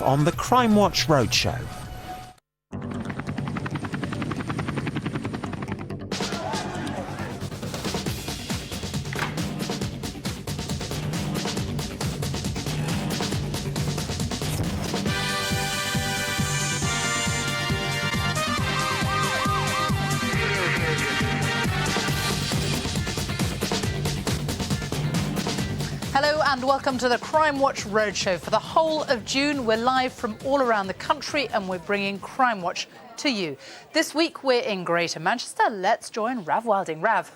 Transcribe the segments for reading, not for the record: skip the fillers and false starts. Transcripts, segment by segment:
on the Crimewatch Roadshow. Hello and welcome to the Crimewatch Roadshow. For the whole of June, we're live from all around the country and we're bringing Crimewatch to you. This week, we're in Greater Manchester. Let's join Rav Wilding. Rav.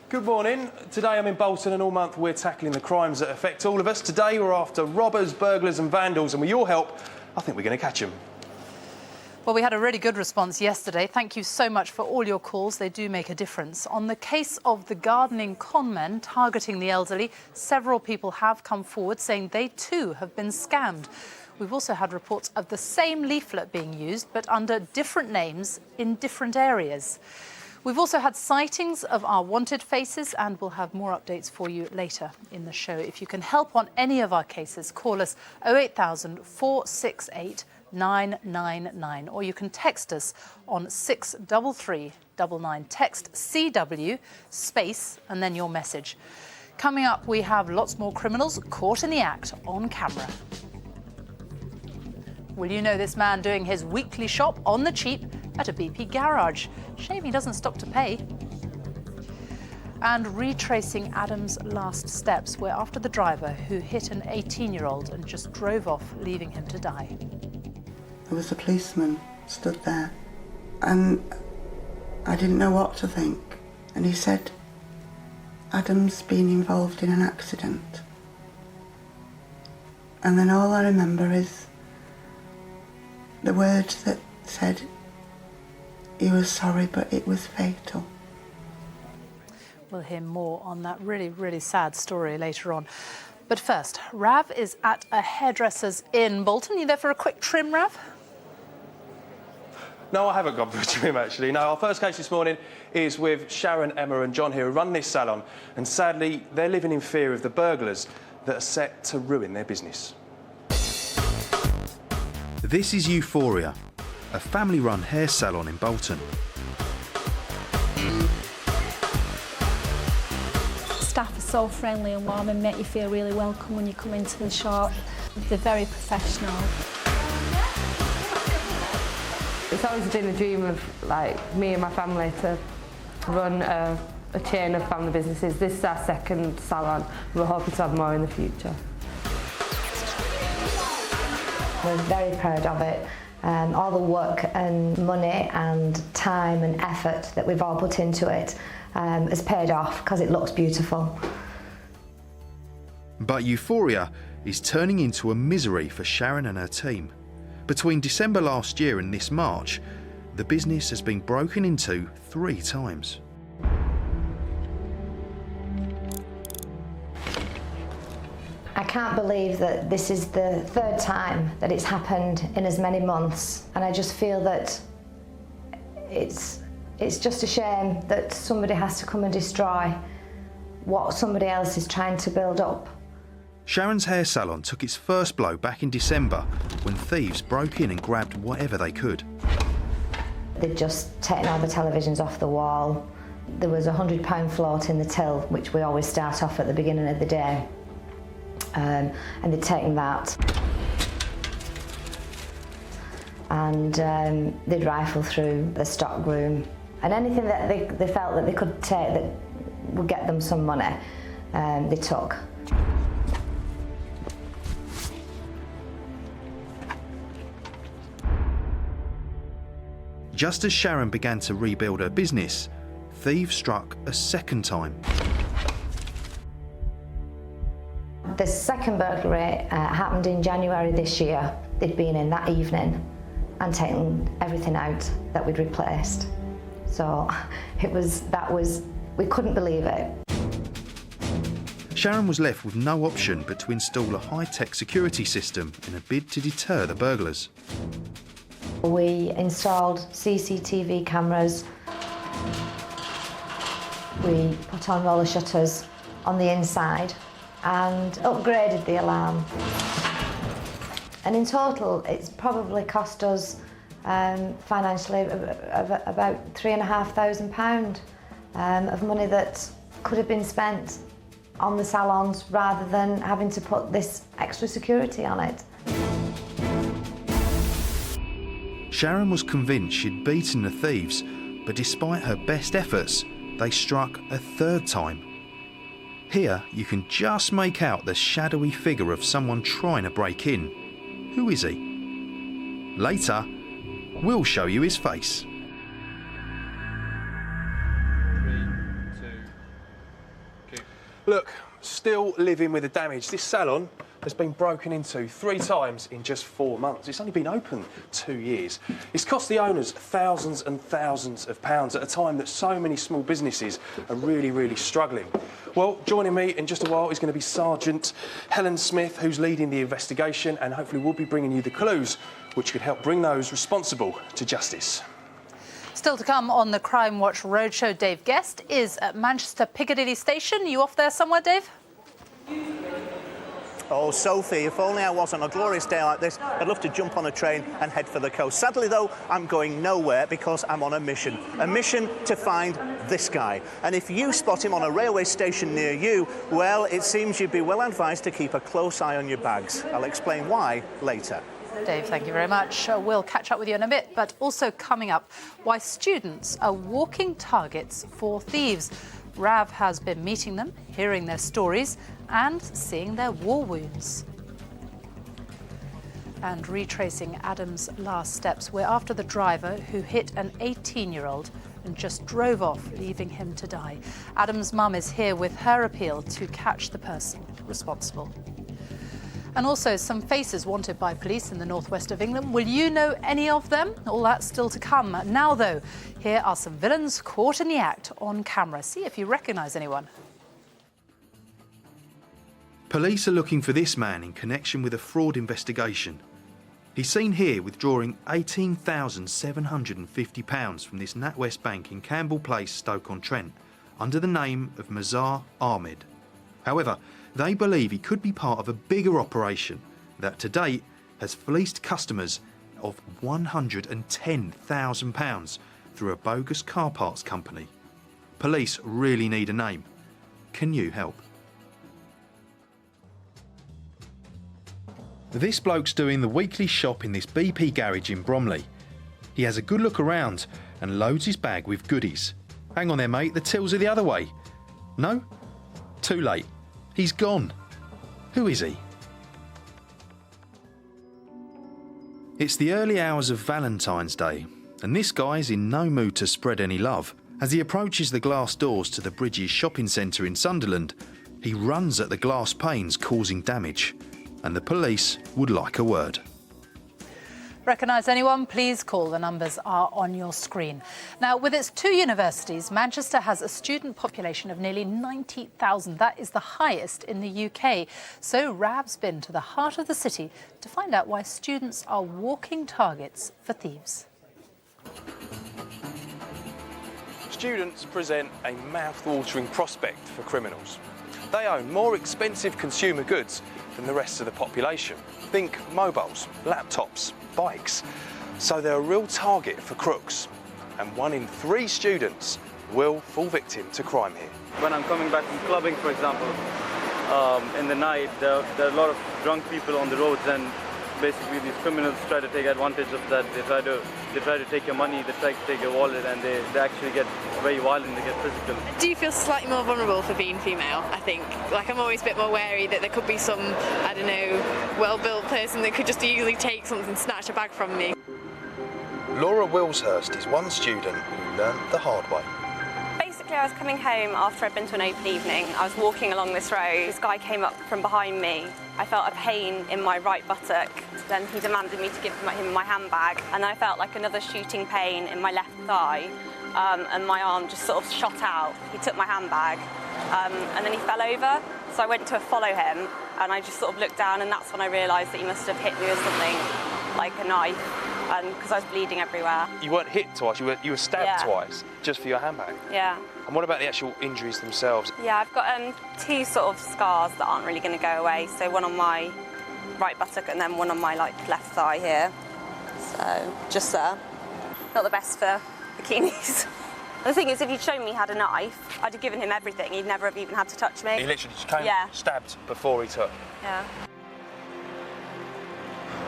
Good morning. Today I'm in Bolton and all month we're tackling the crimes that affect all of us. Today we're after robbers, burglars and vandals, and with your help, I think we're going to catch them. Well, we had a really good response yesterday. Thank you so much for all your calls. They do make a difference. On the case of the gardening conmen targeting the elderly, several people have come forward saying they too have been scammed. We've also had reports of the same leaflet being used, but under different names in different areas. We've also had sightings of our wanted faces, and we'll have more updates for you later in the show. If you can help on any of our cases, call us 08000 468 999, or you can text us on 63399. Text CW space and then your message. Coming up, we have lots more criminals caught in the act on camera. Will you know this man doing his weekly shop on the cheap at a BP garage? Shame he doesn't stop to pay. And retracing Adam's last steps. We're after the driver who hit an 18-year-old and just drove off, leaving him to die. There was a policeman stood there and I didn't know what to think. And he said, Adam's been involved in an accident. And then all I remember is the words that said he was sorry, but it was fatal. We'll hear more on that really, really sad story later on. But first, Rav is at a hairdresser's in Bolton. You there for a quick trim, Rav? No, I haven't gone for a trim, actually. No, our first case this morning is with Sharon, Emma and John here who run this salon. And sadly, they're living in fear of the burglars that are set to ruin their business. This is Euphoria, a family-run hair salon in Bolton. Staff are so friendly and warm and make you feel really welcome when you come into the shop. They're very professional. It's always been a dream of me and my family to run a chain of family businesses. This is our second salon. We're hoping to have more in the future. We're very proud of it. All the work and money and time and effort that we've all put into it has paid off because it looks beautiful. But Euphoria is turning into a misery for Sharon and her team. Between December last year and this March, the business has been broken into 3 times. I can't believe that this is the 3rd time that it's happened in as many months, and I just feel that it's just a shame that somebody has to come and destroy what somebody else is trying to build up. Sharon's hair salon took its first blow back in December when thieves broke in and grabbed whatever they could. They'd just taken all the televisions off the wall. There was a £100 float in the till, which we always start off at the beginning of the day. And they'd taken that. And they'd rifle through the stock room. And anything that they felt that they could take that would get them some money, they took. Just as Sharon began to rebuild her business, thieves struck a second time. The second burglary happened in January this year. They'd been in that evening and taken everything out that we'd replaced. So we couldn't believe it. Sharon was left with no option but to install a high-tech security system in a bid to deter the burglars. We installed CCTV cameras. We put on roller shutters on the inside and upgraded the alarm. And in total, it's probably cost us financially about £3,500 of money that could have been spent on the salons rather than having to put this extra security on it. Sharon was convinced she'd beaten the thieves, but despite her best efforts, they struck a third time. Here you can just make out the shadowy figure of someone trying to break in. Who is he? Later, we'll show you his face. 3, 2, keep. Look, still living with the damage. This salon has been broken into 3 times in just 4 months. It's only been open 2 years. It's cost the owners thousands and thousands of pounds at a time that so many small businesses are really, really struggling. Well, joining me in just a while is going to be Sergeant Helen Smith, who's leading the investigation, and hopefully we'll be bringing you the clues which could help bring those responsible to justice. Still to come on the Crimewatch Roadshow, Dave Guest is at Manchester Piccadilly Station. You off there somewhere, Dave? Oh, Sophie, if only I was on a glorious day like this, I'd love to jump on a train and head for the coast. Sadly, though, I'm going nowhere because I'm on a mission to find this guy. And if you spot him on a railway station near you, well, it seems you'd be well advised to keep a close eye on your bags. I'll explain why later. Dave, thank you very much. We'll catch up with you in a bit, but also coming up, why students are walking targets for thieves. Rav has been meeting them, hearing their stories and seeing their war wounds. And retracing Adam's last steps, we're after the driver who hit an 18-year-old and just drove off, leaving him to die. Adam's mum is here with her appeal to catch the person responsible. And also some faces wanted by police in the northwest of England. Will you know any of them? All that's still to come. Now, though, here are some villains caught in the act on camera. See if you recognise anyone. Police are looking for this man in connection with a fraud investigation. He's seen here withdrawing £18,750 from this NatWest bank in Campbell Place, Stoke-on-Trent, under the name of Mazar Ahmed. However, they believe he could be part of a bigger operation that to date has fleeced customers of £110,000 through a bogus car parts company. Police really need a name. Can you help? This bloke's doing the weekly shop in this BP garage in Bromley. He has a good look around and loads his bag with goodies. Hang on there, mate, the tills are the other way. No? Too late. He's gone. Who is he? It's the early hours of Valentine's Day, and this guy's in no mood to spread any love. As he approaches the glass doors to the Bridges shopping centre in Sunderland, he runs at the glass panes causing damage, and the police would like a word. Recognise anyone? Please call. The numbers are on your screen. Now, with its 2 universities, Manchester has a student population of nearly 90,000. That is the highest in the UK. So Rav's been to the heart of the city to find out why students are walking targets for thieves. Students present a mouth-watering prospect for criminals. They own more expensive consumer goods than the rest of the population. Think mobiles, laptops, bikes. So they're a real target for crooks. And 1 in 3 students will fall victim to crime here. When I'm coming back from clubbing, for example, in the night, there are a lot of drunk people on the roads, and basically these criminals try to take advantage of that. They try to take your money, they try to take your wallet, and they actually get very violent, they get physical. I do feel slightly more vulnerable for being female, I think. Like, I'm always a bit more wary that there could be some, I don't know, well-built person that could just easily take something, snatch a bag from me. Laura Wilshurst is one student who learned the hard way. Basically, I was coming home after I'd been to an open evening. I was walking along this road. This guy came up from behind me. I felt a pain in my right buttock. Then he demanded me to give him my handbag. And then I felt like another shooting pain in my left thigh. And my arm just sort of shot out. He took my handbag. And then he fell over. So I went to follow him. And I just sort of looked down. And that's when I realised that he must have hit me with something like a knife. Because I was bleeding everywhere. You weren't hit twice, you were stabbed twice, just for your handbag? Yeah. And what about the actual injuries themselves? Yeah, I've got 2 sort of scars that aren't really going to go away. So one on my right buttock and then one on my left thigh here. So just there. Not the best for bikinis. The thing is, if he'd shown me he had a knife, I'd have given him everything. He'd never have even had to touch me. He literally just came, stabbed before he took. Yeah.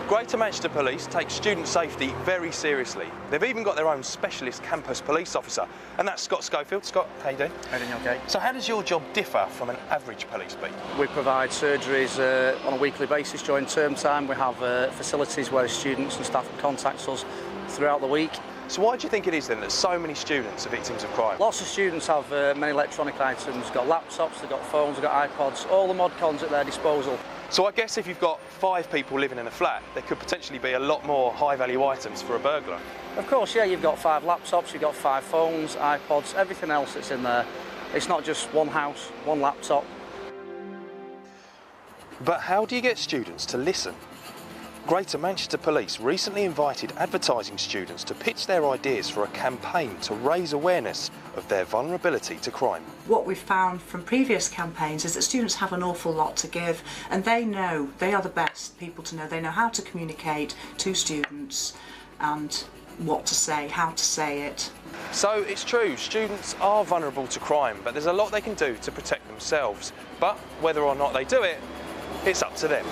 Greater Manchester Police take student safety very seriously. They've even got their own specialist campus police officer, and that's Scott Schofield. Scott, how you doing? How you doing, okay? So how does your job differ from an average police beat? We provide surgeries on a weekly basis during term time. We have facilities where students and staff can contact us throughout the week. So why do you think it is then that so many students are victims of crime? Lots of students have many electronic items. They've got laptops, they've got phones, they've got iPods, all the mod cons at their disposal. So I guess if you've got 5 people living in a flat, there could potentially be a lot more high-value items for a burglar. Of course, yeah, you've got 5 laptops, you've got 5 phones, iPods, everything else that's in there. It's not just one house, one laptop. But how do you get students to listen? Greater Manchester Police recently invited advertising students to pitch their ideas for a campaign to raise awareness of their vulnerability to crime. What we've found from previous campaigns is that students have an awful lot to give, and they know, they are the best people to know. They know how to communicate to students and what to say, how to say it. So it's true, students are vulnerable to crime, but there's a lot they can do to protect themselves. But whether or not they do it, it's up to them.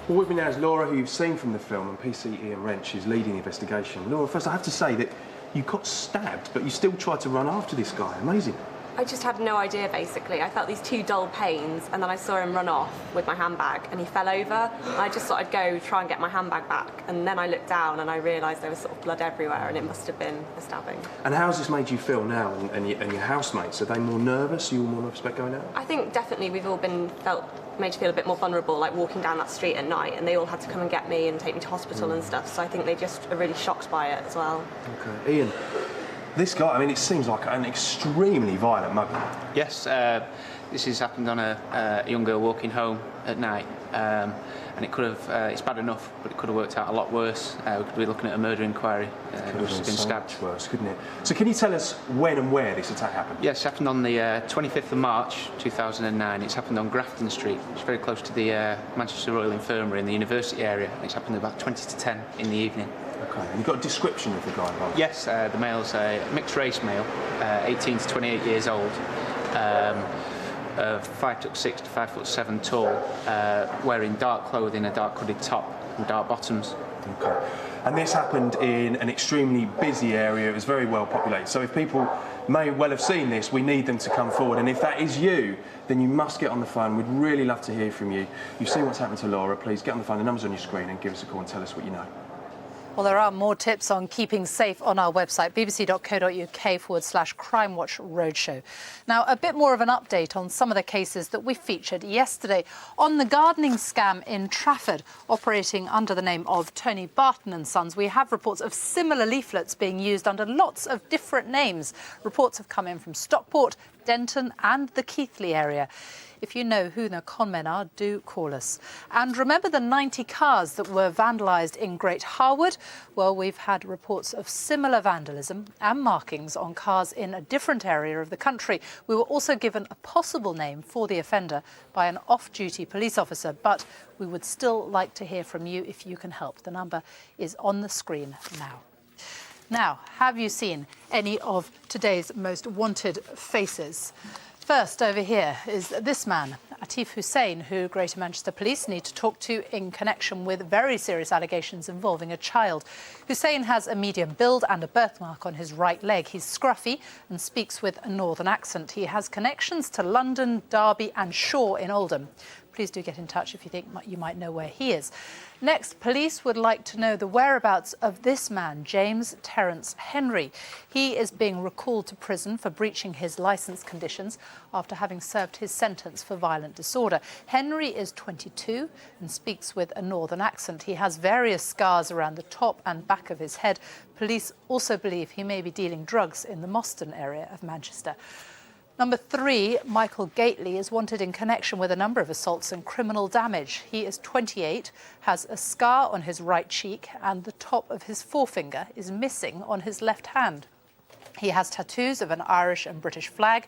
Well, with me now is Laura, who you've seen from the film, and PC Ian Wrench is leading the investigation. Laura, first I have to say that you got stabbed, but you still tried to run after this guy. Amazing. I just had no idea, basically. I felt these 2 dull pains, and then I saw him run off with my handbag, and he fell over. I just thought I'd go try and get my handbag back, and then I looked down and I realised there was sort of blood everywhere, and it must have been a stabbing. And how's this made you feel now, and your housemates? Are they more nervous? Are you all more nervous about going out? I think definitely we've all made to feel a bit more vulnerable, like walking down that street at night, and they all had to come and get me and take me to hospital and stuff, so I think they just are really shocked by it as well. Okay. Ian, this guy, I mean, it seems like an extremely violent mugger. Yes, this has happened on a young girl walking home at night, and it could have, it's bad enough, but it could have worked out a lot worse. We could be looking at a murder inquiry. She's been stabbed. Much worse, couldn't it? So can you tell us when and where this attack happened? Yes, it happened on the 25th of March 2009. It's happened on Grafton Street. It's very close to the Manchester Royal Infirmary in the university area. It's happened about 20 to 10 in the evening. Okay, and you've got a description of the guy involved? Yes, the male's a mixed race male, 18 to 28 years old, 5'6" to 5'7" tall, wearing dark clothing, a dark hooded top and dark bottoms. Okay. And this happened in an extremely busy area. It was very well populated. So if people may well have seen this, we need them to come forward. And if that is you, then you must get on the phone. We'd really love to hear from you. You've seen what's happened to Laura. Please get on the phone. The number's on your screen, and give us a call and tell us what you know. Well, there are more tips on keeping safe on our website, bbc.co.uk/Crimewatch Roadshow. Now, a bit more of an update on some of the cases that we featured yesterday. On the gardening scam in Trafford, operating under the name of Tony Barton and Sons, we have reports of similar leaflets being used under lots of different names. Reports have come in from Stockport, Denton and the Keighley area. If you know who the conmen are, do call us. And remember the 90 cars that were vandalised in Great Harwood? Well, we've had reports of similar vandalism and markings on cars in a different area of the country. We were also given a possible name for the offender by an off-duty police officer, but we would still like to hear from you if you can help. The number is on the screen now. Now, have you seen any of today's most wanted faces? First, over here is this man, Atif Hussain, who Greater Manchester Police need to talk to in connection with very serious allegations involving a child. Hussain has a medium build and a birthmark on his right leg. He's scruffy and speaks with a northern accent. He has connections to London, Derby and Shaw in Oldham. Please do get in touch if you think you might know where he is. Next, police would like to know the whereabouts of this man, James Terence Henry. He is being recalled to prison for breaching his licence conditions after having served his sentence for violent disorder. Henry is 22 and speaks with a northern accent. He has various scars around the top and back of his head. Police also believe he may be dealing drugs in the Moston area of Manchester. Number 3, Michael Gately is wanted in connection with a number of assaults and criminal damage. He is 28, has a scar on his right cheek and the top of his forefinger is missing on his left hand. He has tattoos of an Irish and British flag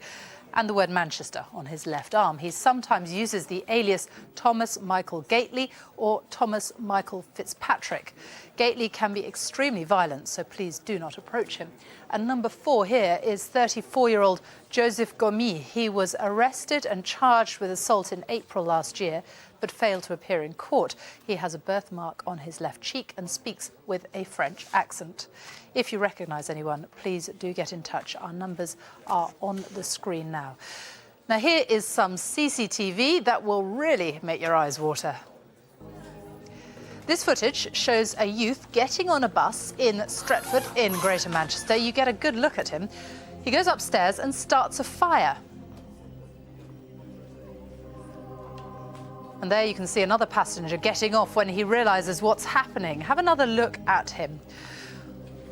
and the word Manchester on his left arm. He sometimes uses the alias Thomas Michael Gately or Thomas Michael Fitzpatrick. Gately can be extremely violent, so please do not approach him. And number 4 here is 34-year-old Joseph Gomis. He was arrested and charged with assault in April last year, but failed to appear in court. He has a birthmark on his left cheek and speaks with a French accent. If you recognise anyone, please do get in touch. Our numbers are on the screen now. Now here is some CCTV that will really make your eyes water. This footage shows a youth getting on a bus in Stretford in Greater Manchester. You get a good look at him. He goes upstairs and starts a fire. And there you can see another passenger getting off when he realises what's happening. Have another look at him.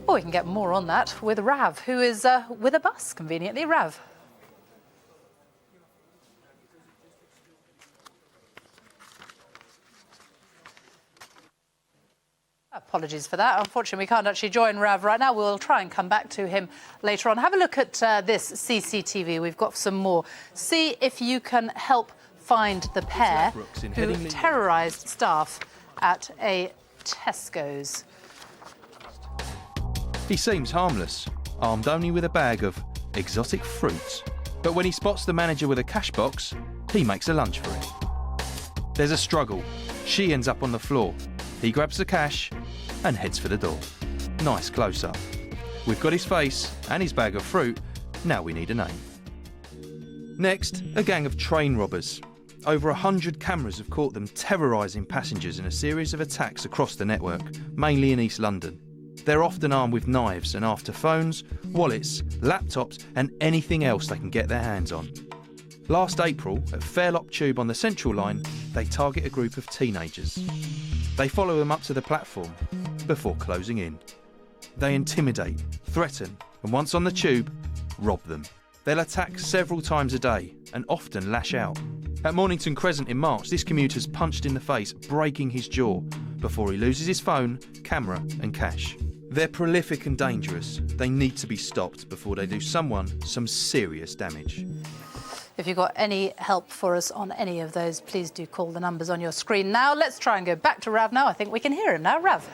Oh, we can get more on that with Rav, who is with a bus, conveniently. Rav. Apologies for that. Unfortunately, we can't actually join Rav right now. We'll try and come back to him later on. Have a look at this CCTV. We've got some more. See if you can help find the pair who terrorised staff at a Tesco's. He seems harmless, armed only with a bag of exotic fruits. But when he spots the manager with a cash box, he makes a lunge for it. There's a struggle. She ends up on the floor. He grabs the cash and heads for the door. Nice close-up. We've got his face and his bag of fruit. Now we need a name. Next, a gang of train robbers. Over 100 cameras have caught them terrorising passengers in a series of attacks across the network, mainly in East London. They're often armed with knives and after phones, wallets, laptops and anything else they can get their hands on. Last April, at Fairlock Tube on the Central Line, they target a group of teenagers. They follow them up to the platform before closing in. They intimidate, threaten and once on the tube, rob them. They'll attack several times a day and often lash out. At Mornington Crescent in March, this commuter's punched in the face, breaking his jaw, before he loses his phone, camera and cash. They're prolific and dangerous. They need to be stopped before they do someone some serious damage. If you've got any help for us on any of those, please do call the numbers on your screen now. Let's try and go back to Rav now. I think we can hear him now. Rav.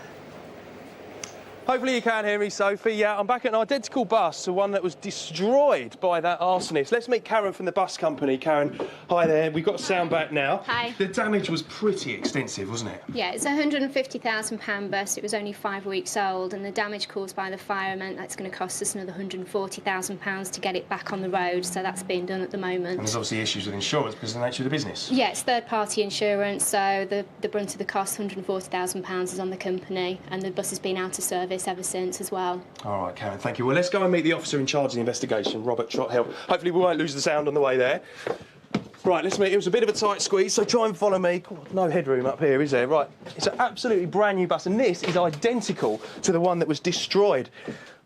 Hopefully you can hear me, Sophie. Yeah, I'm back at an identical bus, the one that was destroyed by that arsonist. Let's meet Karen from the bus company. Karen, hi there. We've got sound back now. Hi. The damage was pretty extensive, wasn't it? Yeah, it's a £150,000 bus. It was only 5 weeks old, and the damage caused by the fire meant that's going to cost us another £140,000 to get it back on the road, so that's being done at the moment. And there's obviously issues with insurance because of the nature of the business. Yeah, it's third-party insurance, so the brunt of the cost, £140,000, is on the company, and the bus has been out of service ever since as well. All right, Karen, thank you. Well, let's go and meet the officer in charge of the investigation, Robert Trothill. Hopefully we won't lose the sound on the way there. Right, let's meet. It was a bit of a tight squeeze, so try and follow me. God, no headroom up here, is there? Right, it's an absolutely brand new bus, and this is identical to the one that was destroyed.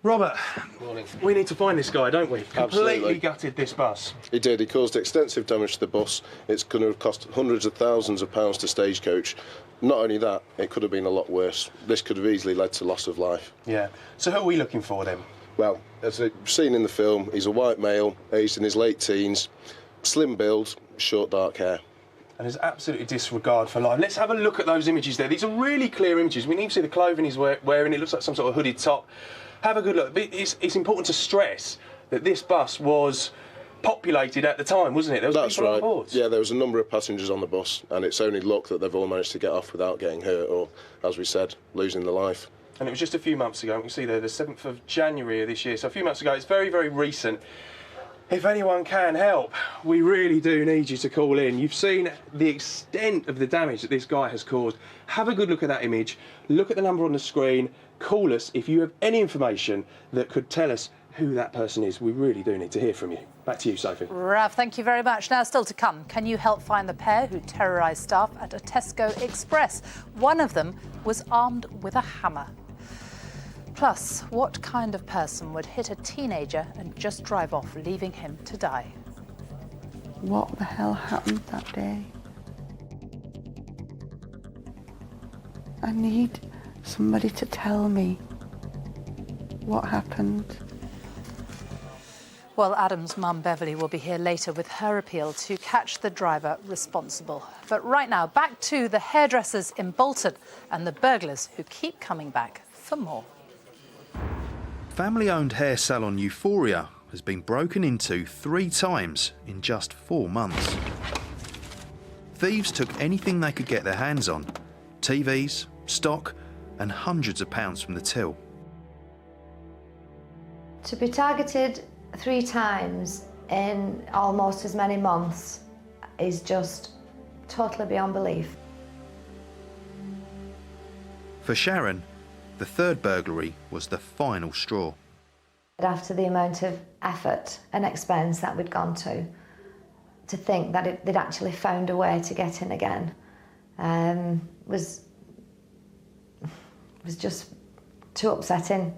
Robert, morning. We need to find this guy, don't we? Absolutely. Completely gutted this bus. He did. He caused extensive damage to the bus. It's going to cost hundreds of thousands of pounds to Stagecoach. Not only that, it could have been a lot worse. This could have easily led to loss of life. Yeah. So who are we looking for then? Well, as seen in the film, he's a white male, he's in his late teens, slim build, short dark hair. And there's absolutely disregard for life. Let's have a look at those images there. These are really clear images. We need to see the clothing he's wearing. It looks like some sort of hooded top. Have a good look. It's important to stress that this bus was populated at the time, wasn't it? There was That's people right. on board. Yeah, there was a number of passengers on the bus, and it's only luck that they've all managed to get off without getting hurt or, as we said, losing their life. And it was just a few months ago. We can see there, the 7th of January of this year. So a few months ago. It's very, very recent. If anyone can help, we really do need you to call in. You've seen the extent of the damage that this guy has caused. Have a good look at that image. Look at the number on the screen. Call us if you have any information that could tell us who that person is. We really do need to hear from you. Back to you, Sophie. Rav, thank you very much. Now, still to come, can you help find the pair who terrorised staff at a Tesco Express? One of them was armed with a hammer. Plus, what kind of person would hit a teenager and just drive off, leaving him to die? What the hell happened that day? I need somebody to tell me what happened. Well, Adam's mum, Beverly, will be here later with her appeal to catch the driver responsible. But right now, back to the hairdressers in Bolton and the burglars who keep coming back for more. Family-owned hair salon Euphoria has been broken into 3 times in just 4 months. Thieves took anything they could get their hands on: TVs, stock, and hundreds of pounds from the till. To be targeted 3 times in almost as many months is just totally beyond belief. For Sharon, the third burglary was the final straw. After the amount of effort and expense that we'd gone to think that they'd actually found a way to get in again was just too upsetting.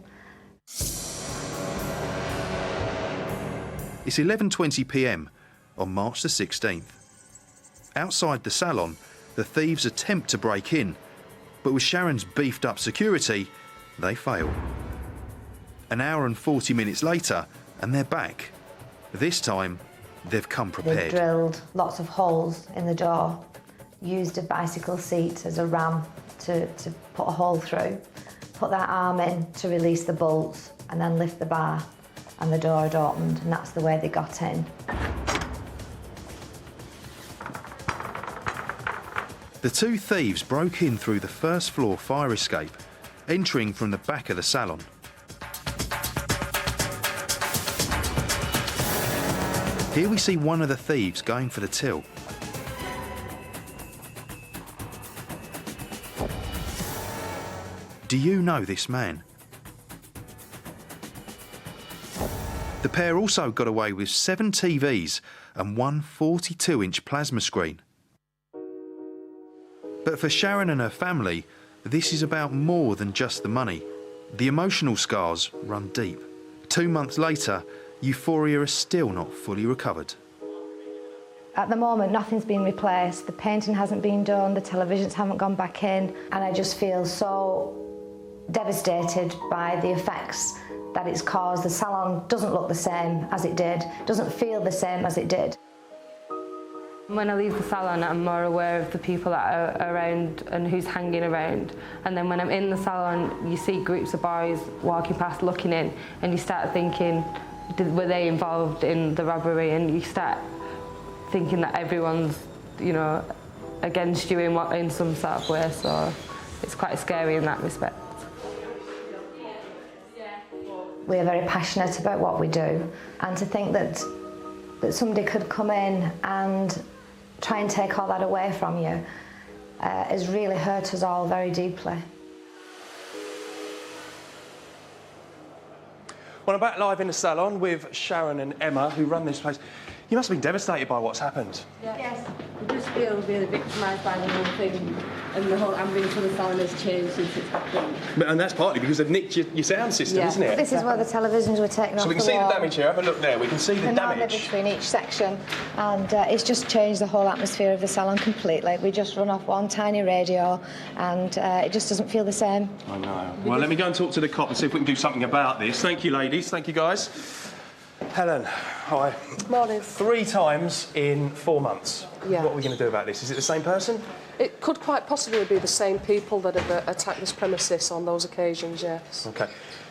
It's 11:20 p.m. on March the 16th. Outside the salon, the thieves attempt to break in, but with Sharon's beefed up security, they fail. An hour and 40 minutes later, and they're back. This time, they've come They prepared. drilled lots of holes in the door, used a bicycle seat as a ram to put a hole through, put their arm in to release the bolts, and then lift the bar, and the door had opened, and that's the way they got in. The 2 thieves broke in through the first floor fire escape, entering from the back of the salon. Here we see one of the thieves going for the till. Do you know this man? The pair also got away with 7 TVs and one 42-inch plasma screen. But for Sharon and her family, this is about more than just the money. The emotional scars run deep. 2 months later, Euphoria is still not fully recovered. At the moment, nothing's been replaced, the painting hasn't been done, the televisions haven't gone back in, and I just feel so devastated by the effects that it's caused. The salon doesn't look the same as it did, doesn't feel the same as it did. When I leave the salon, I'm more aware of the people that are around and who's hanging around. And then when I'm in the salon, you see groups of boys walking past, looking in, and you start thinking, were they involved in the robbery? And you start thinking that everyone's, you know, against you in some sort of way. So it's quite scary in that respect. We are very passionate about what we do, and to think that somebody could come in and try and take all that away from you has really hurt us all very deeply. Well, I'm back live in the salon with Sharon and Emma, who run this place. You must have been devastated by what's happened. Yes, I just feel really victimised by the whole thing, and the whole ambience of the salon has changed since it's happened. And that's partly because they've nicked your sound system, isn't it? This is where the televisions were taken off the wall. So we can see the damage here. Have a look there. We can see the damage. Between each section, and it's just changed the whole atmosphere of the salon completely. We just run off one tiny radio, and it just doesn't feel the same. I know. Well, let me go and talk to the cop and see if we can do something about this. Thank you, ladies. Thank you, guys. Helen, hi. Morning. 3 times in 4 months. Yeah. What are we going to do about this? Is it the same person? It could quite possibly be the same people that have attacked this premises on those occasions, yes. OK.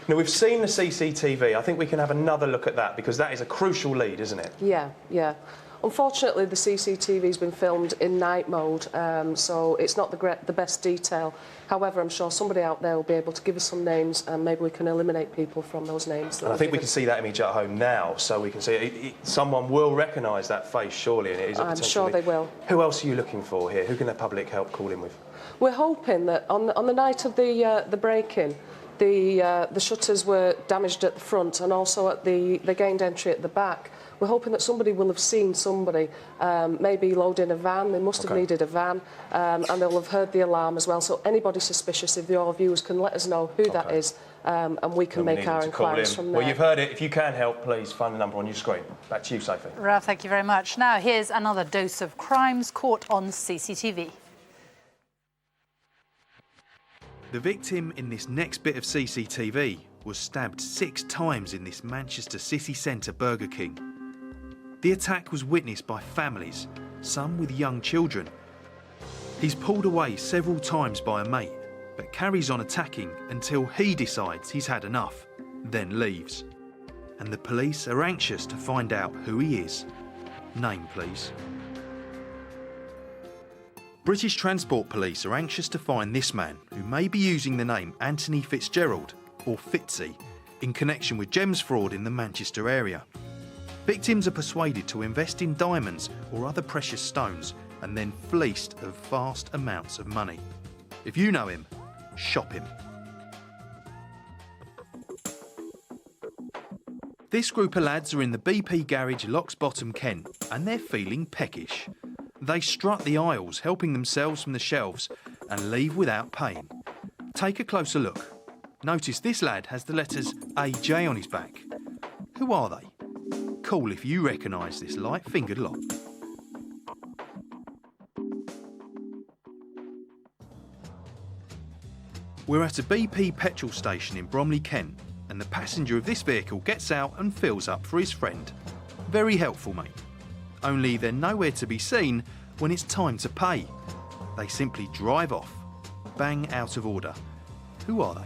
Now, we've seen the CCTV. I think we can have another look at that, because that is a crucial lead, isn't it? Yeah, yeah. Unfortunately, the CCTV's been filmed in night mode, so it's not the best detail. However, I'm sure somebody out there will be able to give us some names, and maybe we can eliminate people from those names. And I think we can see that image at home now, so we can see someone will recognise that face, surely, and it is a potential I'm sure they will. Who else are you looking for here? Who can the public help call in with? We're hoping that on the night of the break-in, the shutters were damaged at the front, and also at the gained entry at the back. We're hoping that somebody will have seen somebody, maybe loading a van. They must have needed a van, and they'll have heard the alarm as well. So anybody suspicious, if your viewers can let us know who that is, and we can make our inquiries from there. Well, you've heard it. If you can help, please find the number on your screen. Back to you, Sophie. Ralph, thank you very much. Now, here's another dose of crimes caught on CCTV. The victim in this next bit of CCTV was stabbed 6 times in this Manchester city centre Burger King. The attack was witnessed by families, some with young children. He's pulled away several times by a mate, but carries on attacking until he decides he's had enough, then leaves. And the police are anxious to find out who he is. Name, please. British Transport Police are anxious to find this man who may be using the name Anthony Fitzgerald, or Fitzy, in connection with gems fraud in the Manchester area. Victims are persuaded to invest in diamonds or other precious stones and then fleeced of vast amounts of money. If you know him, shop him. This group of lads are in the BP garage Locks Bottom, Kent, and they're feeling peckish. They strut the aisles, helping themselves from the shelves, and leave without paying. Take a closer look. Notice this lad has the letters AJ on his back. Who are they? Cool if you recognise this light-fingered lot. We're at a BP petrol station in Bromley, Kent, and the passenger of this vehicle gets out and fills up for his friend. Very helpful, mate. Only they're nowhere to be seen when it's time to pay. They simply drive off. Bang out of order. Who are they?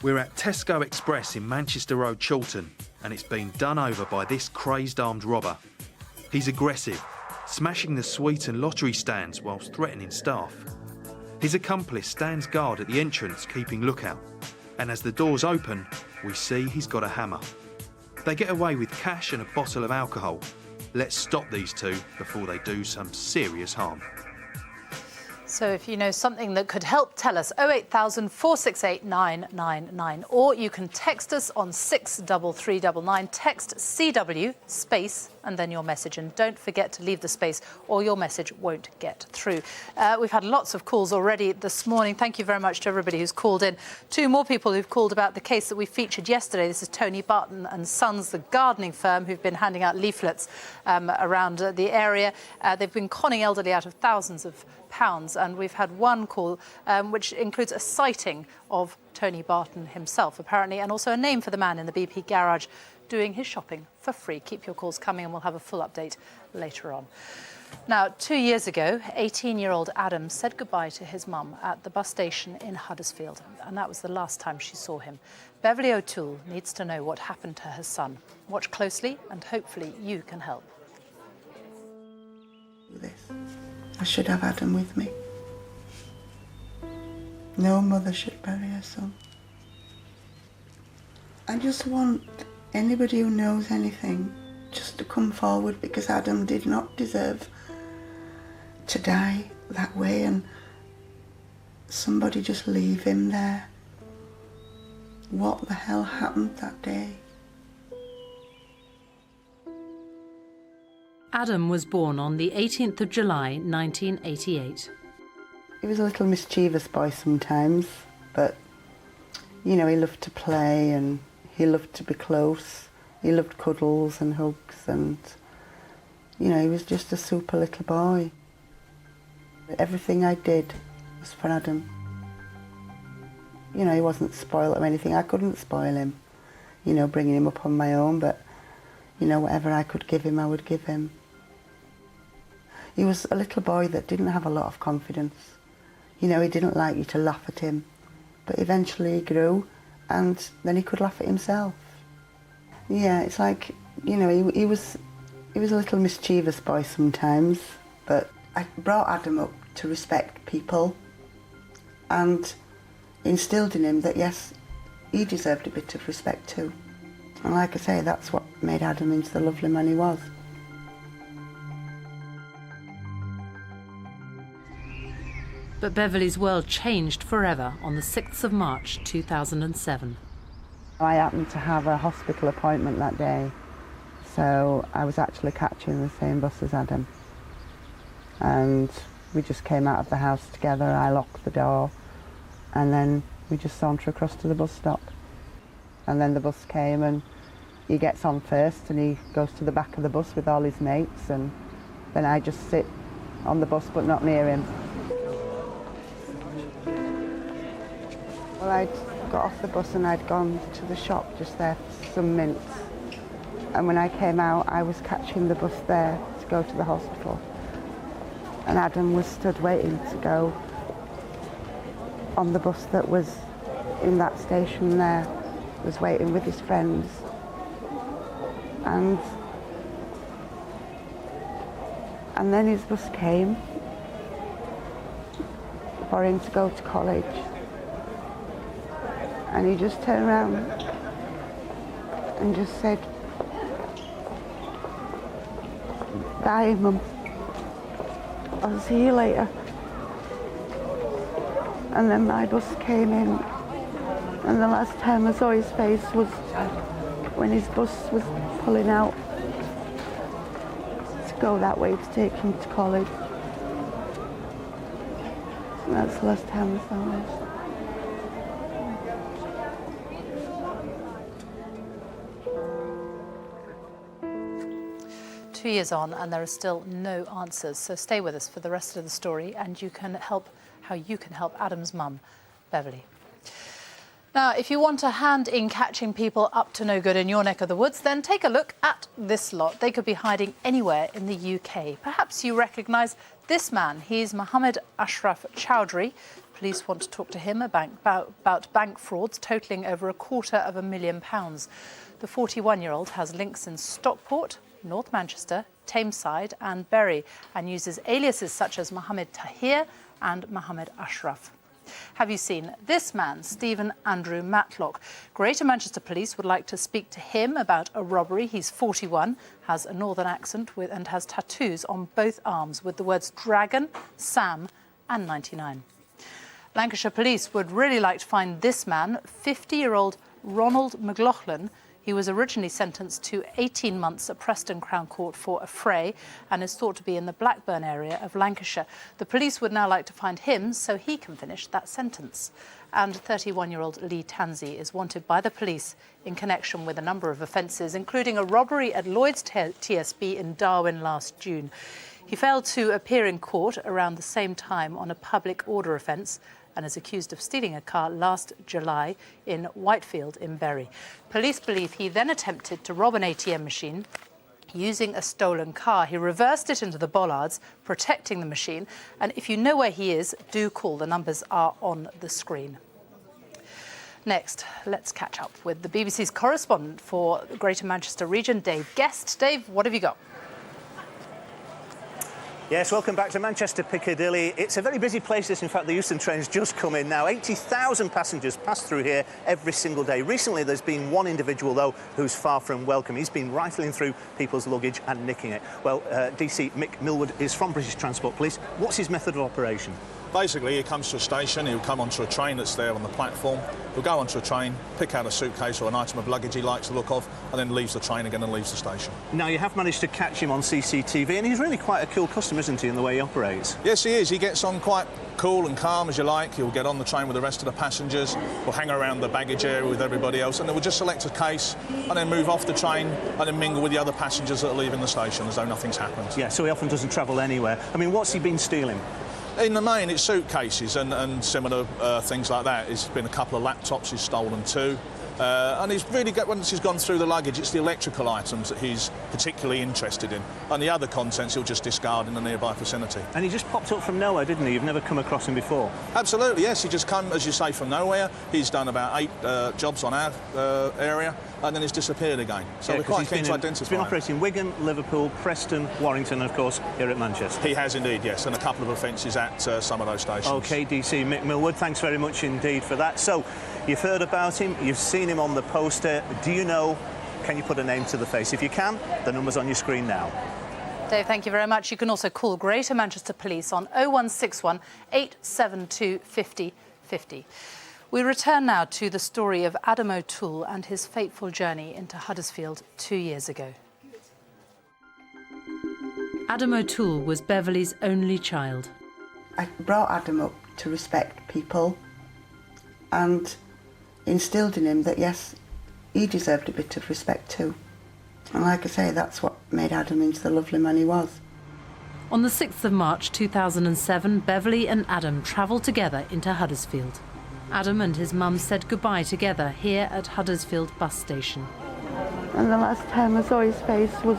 We're at Tesco Express in Manchester Road, Chiltern, and it's been done over by this crazed armed robber. He's aggressive, smashing the sweet and lottery stands whilst threatening staff. His accomplice stands guard at the entrance, keeping lookout, and as the doors open, we see he's got a hammer. They get away with cash and a bottle of alcohol. Let's stop these two before they do some serious harm. So if you know something that could help, tell us 08000 468 999, or you can text us on 63399. Text CW space and then your message, and don't forget to leave the space or your message won't get through. We've had lots of calls already this morning. Thank you very much to everybody who's called in. 2 more people who've called about the case that we featured yesterday. This is Tony Barton and Sons, the gardening firm, who've been handing out leaflets around the area. They've been conning elderly out of thousands of pounds, and we've had one call which includes a sighting of Tony Barton himself, apparently, and also a name for the man in the BP garage doing his shopping for free. Keep your calls coming and we'll have a full update later on. Now, 2 years ago, 18-year-old Adam said goodbye to his mum at the bus station in Huddersfield, and that was the last time she saw him. Beverly O'Toole needs to know what happened to her son. Watch closely and hopefully you can help. I should have Adam with me. No mother should bury her son. I just want anybody who knows anything just to come forward, because Adam did not deserve to die that way, and somebody just leave him there. What the hell happened that day? Adam was born on the 18th of July 1988. He was a little mischievous boy sometimes, but you know, he loved to play and he loved to be close. He loved cuddles and hugs, and you know, he was just a super little boy. Everything I did was for Adam. You know, he wasn't spoiled or anything. I couldn't spoil him, you know, bringing him up on my own, but you know, whatever I could give him, I would give him. He was a little boy that didn't have a lot of confidence. You know, he didn't like you to laugh at him, but eventually he grew, and then he could laugh at himself. Yeah, it's like, you know, he was a little mischievous boy sometimes, but I brought Adam up to respect people and instilled in him that, yes, he deserved a bit of respect too. And like I say, that's what made Adam into the lovely man he was. But Beverly's world changed forever on the 6th of March 2007. I happened to have a hospital appointment that day, so I was actually catching the same bus as Adam. And we just came out of the house together. I locked the door, and then we just saunter across to the bus stop. And then the bus came, and he gets on first, and he goes to the back of the bus with all his mates, and then I just sit on the bus but not near him. Well, I'd got off the bus and I'd gone to the shop just there for some mints. And when I came out, I was catching the bus there to go to the hospital. And Adam was stood waiting to go on the bus that was in that station there, was waiting with his friends. And then his bus came for him to go to college. And he just turned around and just said, "Bye, Mum. I'll see you later." And then my bus came in, and the last time I saw his face was when his bus was pulling out to go that way to take him to college. And that's the last time I saw him. 2 years on and there are still no answers. So stay with us for the rest of the story and you can help how you can help Adam's mum, Beverly. Now, if you want a hand in catching people up to no good in your neck of the woods, then take a look at this lot. They could be hiding anywhere in the UK. Perhaps you recognise this man. He's Mohammed Ashraf Chowdhury. Police want to talk to him about bank frauds totalling over £250,000. The 41-year-old has links in Stockport, North Manchester, Tameside and Bury and uses aliases such as Mohammed Tahir and Mohammed Ashraf. Have you seen this man, Stephen Andrew Matlock? Greater Manchester Police would like to speak to him about a robbery. He's 41, has a northern accent and has tattoos on both arms with the words Dragon, Sam and 99. Lancashire Police would really like to find this man, 50-year-old Ronald McLaughlin. He was originally sentenced to 18 months at Preston Crown Court for a fray and is thought to be in the Blackburn area of Lancashire. The police would now like to find him so he can finish that sentence. And 31-year-old Lee Tansey is wanted by the police in connection with a number of offences, including a robbery at Lloyd's TSB in Darwin last June. He failed to appear in court around the same time on a public order offence and is accused of stealing a car last July in Whitefield in Bury. Police believe he then attempted to rob an ATM machine using a stolen car. He reversed it into the bollards, protecting the machine. And if you know where he is, do call. The numbers are on the screen. Next, let's catch up with the BBC's correspondent for the Greater Manchester region, Dave Guest. Dave, what have you got? Yes, welcome back to Manchester Piccadilly. It's a very busy place, this. In fact, the Euston train's just come in now. 80,000 passengers pass through here every single day. Recently, there's been one individual, though, who's far from welcome. He's been rifling through people's luggage and nicking it. Well, DC Mick Millwood is from British Transport Police. What's his method of operation? Basically, he comes to a station, he'll come onto a train that's there on the platform, he'll go onto a train, pick out a suitcase or an item of luggage he likes the look of, and then leaves the train again and leaves the station. Now, you have managed to catch him on CCTV, and he's really quite a cool customer, isn't he, in the way he operates? Yes, he is. He gets on quite cool and calm, as you like. He'll get on the train with the rest of the passengers, we'll hang around the baggage area with everybody else, and then we'll just select a case and then move off the train and then mingle with the other passengers that are leaving the station as though nothing's happened. Yeah, so he often doesn't travel anywhere. I mean, what's he been stealing? In the main, it's suitcases and similar things like that. It's been a couple of laptops he's stolen too. And he's really once he's gone through the luggage, it's the electrical items that he's particularly interested in. And the other contents he'll just discard in the nearby vicinity. And he just popped up from nowhere, didn't he? You've never come across him before? Absolutely, yes. He just come, as you say, from nowhere. He's done about 8 jobs on our area, and then he's disappeared again. So we're quite keen to identify him. He's been operating Wigan, Liverpool, Preston, Warrington, and of course, here at Manchester. He has indeed, yes, and a couple of offences at some of those stations. OK, DC Mick Millwood, thanks very much indeed for that. So, you've heard about him, you've seen him on the poster. Do you know, can you put a name to the face? If you can, the number's on your screen now. Dave, thank you very much. You can also call Greater Manchester Police on 0161 872 50 50. We return now to the story of Adam O'Toole and his fateful journey into Huddersfield 2 years ago. Adam O'Toole was Beverly's only child. I brought Adam up to respect people and instilled in him that, yes, he deserved a bit of respect too. And like I say, that's what made Adam into the lovely man he was. On the 6th of March 2007, Beverly and Adam travelled together into Huddersfield. Adam and his mum said goodbye together here at Huddersfield bus station. And the last time I saw his face was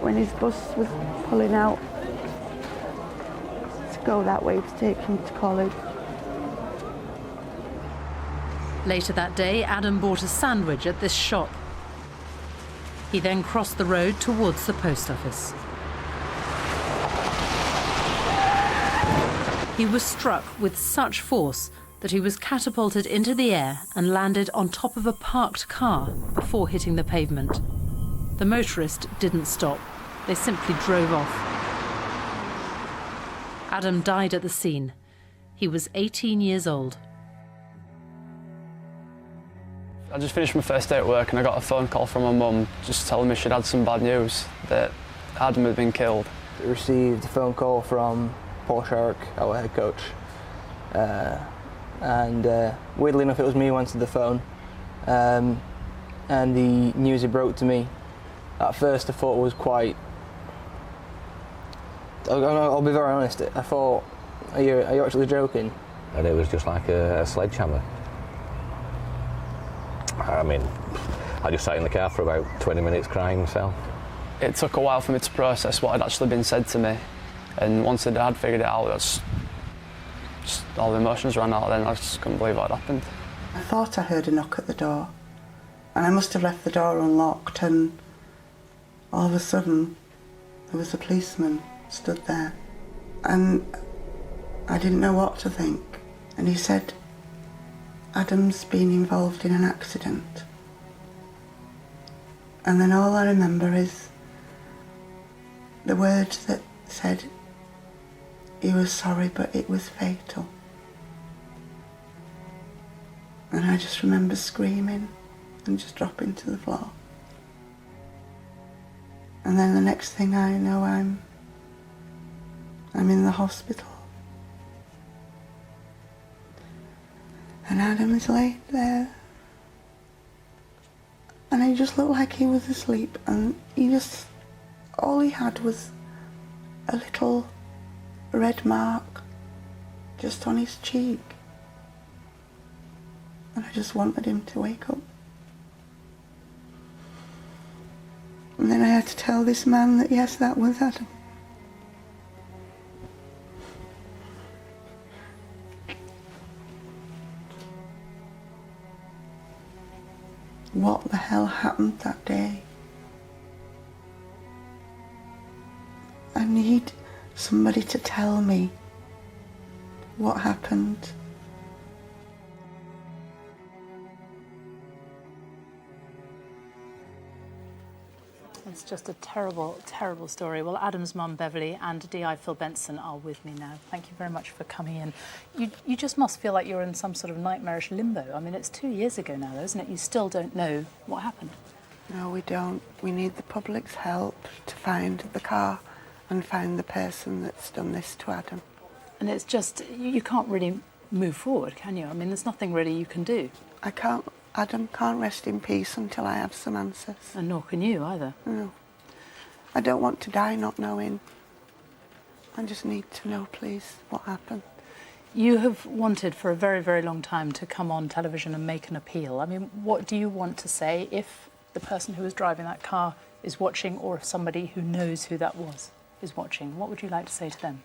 when his bus was pulling out to go that way to take him to college. Later that day, Adam bought a sandwich at this shop. He then crossed the road towards the post office. He was struck with such force that he was catapulted into the air and landed on top of a parked car before hitting the pavement. The motorist didn't stop. They simply drove off. Adam died at the scene. He was 18 years old. I just finished my first day at work and I got a phone call from my mum just telling me she'd had some bad news, that Adam had been killed. I received a phone call from Paul Sharrock, our head coach, and weirdly enough it was me who answered the phone, and the news he broke to me, at first I thought was quite... I'll be very honest, I thought, are you actually joking? And it was just like a sledgehammer. I mean, I just sat in the car for about 20 minutes crying myself. It took a while for me to process what had actually been said to me, and once I had figured it out, just all the emotions ran out, then I just couldn't believe what had happened. I thought I heard a knock at the door, and I must have left the door unlocked, and all of a sudden there was a policeman stood there, and I didn't know what to think, and he said, "Adam's been involved in an accident." And then all I remember is the words that said he was sorry but it was fatal. And I just remember screaming and just dropping to the floor. And then the next thing I know, I'm in the hospital. And Adam is laid there. And he just looked like he was asleep, and all he had was a little red mark just on his cheek. And I just wanted him to wake up. And then I had to tell this man that yes, that was Adam. What the hell happened that day? I need somebody to tell me what happened. It's just a terrible, terrible story. Well, Adam's mum, Beverly, and DI Phil Benson are with me now. Thank you very much for coming in. You just must feel like you're in some sort of nightmarish limbo. I mean, it's 2 years ago now, though, isn't it? You still don't know what happened. No, we don't. We need the public's help to find the car and find the person that's done this to Adam. And it's just, you can't really move forward, can you? I mean, there's nothing really you can do. I can't. Adam can't rest in peace until I have some answers. And nor can you either. No. I don't want to die not knowing. I just need to know, please, what happened. You have wanted for a very, very long time to come on television and make an appeal. I mean, what do you want to say if the person who was driving that car is watching, or if somebody who knows who that was is watching? What would you like to say to them?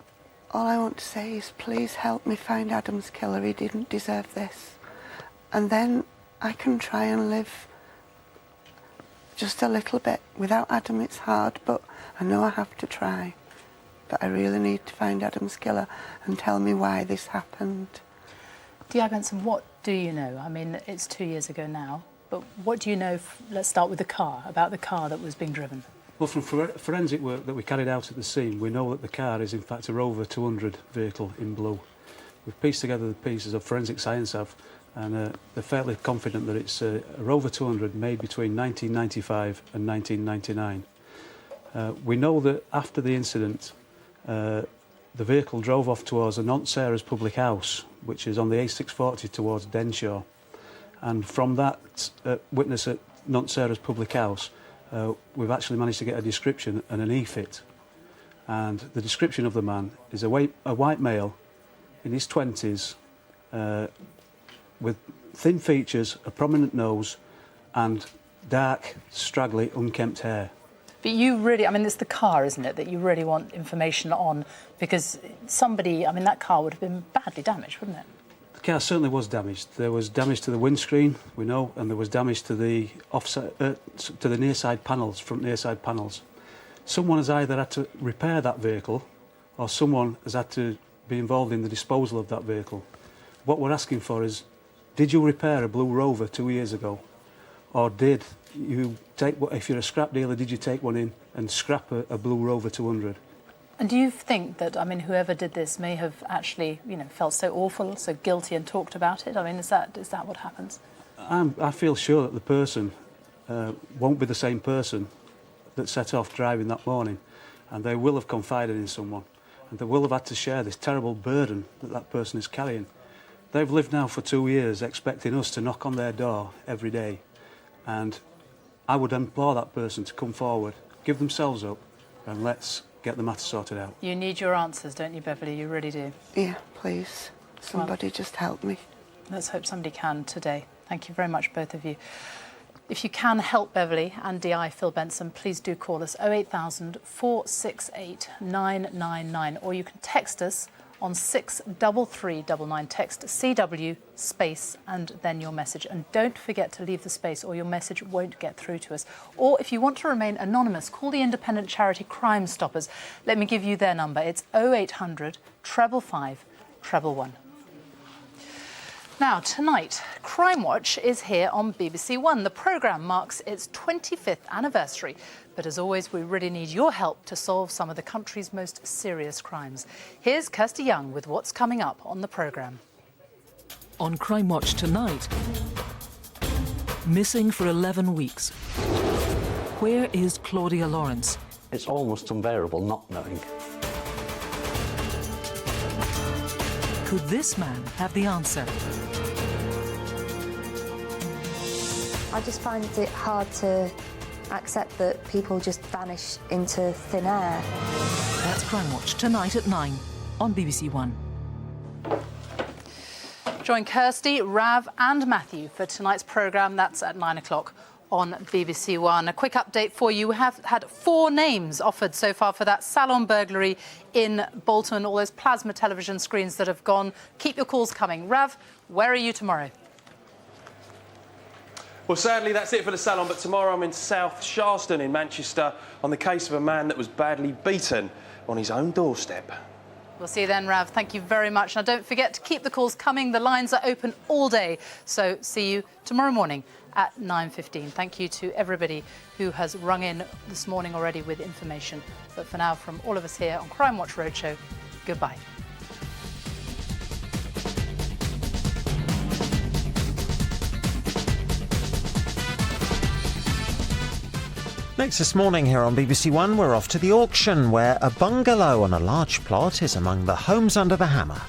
All I want to say is please help me find Adam's killer. He didn't deserve this. And then I can try and live just a little bit. Without Adam it's hard, but I know I have to try. But I really need to find Adam's killer and tell me why this happened. D.I. Benson, what do you know? I mean, it's 2 years ago now, but what do you know, let's start with the car, about the car that was being driven? Well, from forensic work that we carried out at the scene, we know that the car is in fact a Rover 200 vehicle in blue. We've pieced together the pieces of forensic science have, and they're fairly confident that it's a Rover 200 made between 1995 and 1999. We know that after the incident, the vehicle drove off towards the Nont Sarah's public house, which is on the A640 towards Denshaw. And from that witness at Nont Sarah's public house, we've actually managed to get a description and an e-fit. And the description of the man is a white male in his 20s, with thin features, a prominent nose and dark, straggly, unkempt hair. But you really, I mean, it's the car, isn't it, that you really want information on? Because somebody, I mean, that car would have been badly damaged, wouldn't it? The car certainly was damaged. There was damage to the windscreen, we know, and there was damage to the to the near side panels, front near side panels. Someone has either had to repair that vehicle, or someone has had to be involved in the disposal of that vehicle. What we're asking for is, did you repair a Blue Rover 2 years ago? Or did you take, if you're a scrap dealer, did you take one in and scrap a Blue Rover 200? And do you think that, I mean, whoever did this may have actually, you know, felt so awful, so guilty and talked about it? I mean, is that what happens? I feel sure that the person won't be the same person that set off driving that morning, and they will have confided in someone, and they will have had to share this terrible burden that that person is carrying. They've lived now for 2 years expecting us to knock on their door every day, and I would implore that person to come forward, give themselves up, and let's get the matter sorted out. You need your answers, don't you, Beverly? You really do. Yeah, please. Somebody just help me. Let's hope somebody can today. Thank you very much, both of you. If you can help Beverly and DI Phil Benson, please do call us 08000 468 999, or you can text us on 63399. Text CW space and then your message. And don't forget to leave the space or your message won't get through to us. Or if you want to remain anonymous, call the independent charity Crime Stoppers. Let me give you their number. It's 0800 555 111. Now, tonight, Crimewatch is here on BBC One. The programme marks its 25th anniversary. But as always, we really need your help to solve some of the country's most serious crimes. Here's Kirsty Young with what's coming up on the programme. On Crimewatch tonight, missing for 11 weeks. Where is Claudia Lawrence? It's almost unbearable not knowing. Could this man have the answer? I just find it hard to accept that people just vanish into thin air. That's Crimewatch tonight at 9 on BBC One. Join Kirsty, Rav and Matthew for tonight's programme. That's at 9 o'clock on BBC One. A quick update for you. We have had 4 names offered so far for that salon burglary in Bolton, all those plasma television screens that have gone. Keep your calls coming. Rav, where are you tomorrow? Well, sadly, that's it for the salon, but tomorrow I'm in South Sharston in Manchester on the case of a man that was badly beaten on his own doorstep. We'll see you then, Rav. Thank you very much. Now, don't forget to keep the calls coming. The lines are open all day. So see you tomorrow morning at 9:15. Thank you to everybody who has rung in this morning already with information. But for now, from all of us here on Crimewatch Roadshow, goodbye. Next this morning here on BBC One, we're off to the auction where a bungalow on a large plot is among the homes under the hammer.